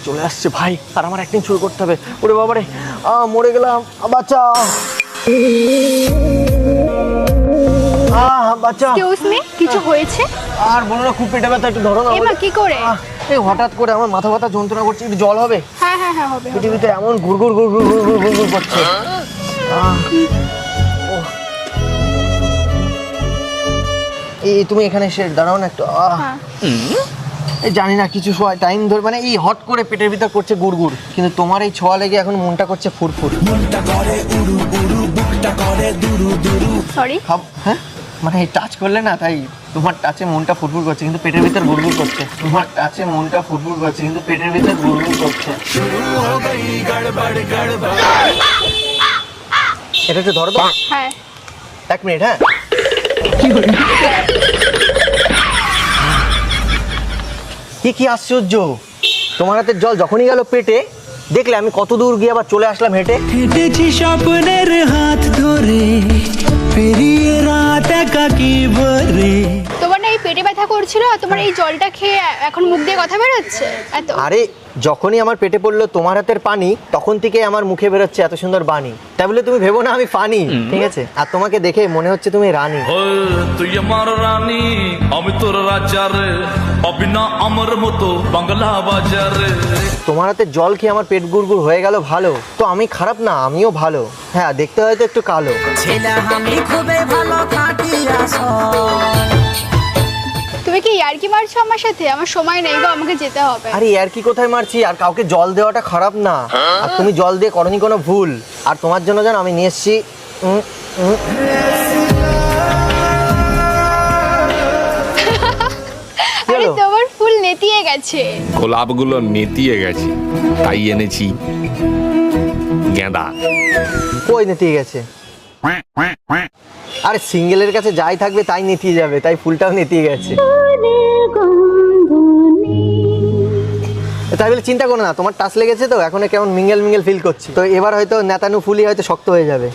চলে আসছে ভাই, আর আমার অ্যাক্টিং শুরু করতে হবে। ওরে বাবারে, মরে গেলাম, বাচ্চা বাচ্চা। এক্সকিউজ মি, কিছু হয়েছে? আর বলো না, খুব পেটে ব্যথা, একটু ধরো না। এমা কি করে? এই হঠাৎ করে আমার মাথা ব্যথা যন্ত্রণা করছে, একটু জল হবে? হ্যাঁ হ্যাঁ হ্যাঁ হবে। পৃথিবীতে এমন গুড়গুড় গুড়গুড় গুড়গুড় গুড়গুড় করছে। এই তুমি এখানে এসে দাঁড়াও না একটু। এই জানি না কিছু টাইম ধরে মানে এই হট করে পেটের ভিতর করছে গুড়গুড়, কিন্তু তোমার এই ছোঁয়া লেগে এখন মনটা করছে ফুরফুর। মনটা করে উড়ু উড়ু, বুকটা করে দুরু দুরু। সরি। হ্যাঁ মানে এই টাচ করলে না, তাই তোমার টাচে মনটা ফুরফুর করছে, কিন্তু পেটের ভিতর গুড়গুড় করছে। তোমার টাচে মনটা ফুরফুর করছে, কিন্তু পেটের ভিতর গুড়গুড় করছে। এটা একটু ধরো তো। হ্যাঁ 1 মিনিট। হ্যাঁ কি আশ্চর্য, তোমার হাতের জল যখনই গেল পেটে, দেখলে আমি কত দূর গিয়ে আবার চলে আসলাম হেঁটে। হেঁটেছি স্বপ্নের হাত ধরে, পেরিয়ে রাত একাকী ভরে। তোমার না এই পেটে ব্যথা করছিল, আর তোমার এই জলটা খেয়ে এখন মুখ দিয়ে কথা বেরোচ্ছে এত? আরে যখনই আমার পেটে পড়লো তোমার হাতের পানি, তখন থেকে আমার মুখে বেরোচ্ছে এত সুন্দর বাণী। তাই বলে তুমি ভেবো না আমি ফানি, ঠিক আছে? আর তোমাকে দেখে মনে হচ্ছে তুমি রানী। তুই আমার রানী, আমি তোর রাজা রে, অবিনা আমার মতো বাংলা বাজারে। তোমার হাতে জল খেয়ে আমার পেট গুড়গুড় হয়ে গেল, ভালো তো আমি খারাপ না, আমিও ভালো। হ্যাঁ দেখতে হয়তো একটু কালো। ছেলে আমি খুবই ভালো কাটিয়া। তুমি কি ইয়ার্কি মারছো আমার সাথে? আমার সময় নেই গো, আমাকে যেতে হবে। আরে আর কি কোথায় মারছি, আর কাউকে জল দেওয়াটা খারাপ না, আর তুমি জল দিয়ে করনি কোনো ভুল। আর তোমার জন্য জানো আমি নিয়ে এসছি আরে তোমার ফুল নেতিয়ে গেছে। গোলাপগুলো নেতিয়ে গেছে, তাই এনেছি গেঁদা। কই নেতিয়ে গেছে? আরে সিঙ্গেলের কাছে যাই থাকবে তাই নেতিয়ে যাবে, তাই ফুলটাও নেতিয়ে গেছে। তাই বলে চিন্তা করো না, তোমার টাচ লেগেছে তো এখন কেমন মিঙ্গেল মিঙ্গেল ফিল করছি, তো এবার হয়তো নেতানু ফুলই হয়তো শক্ত হয়ে যাবে।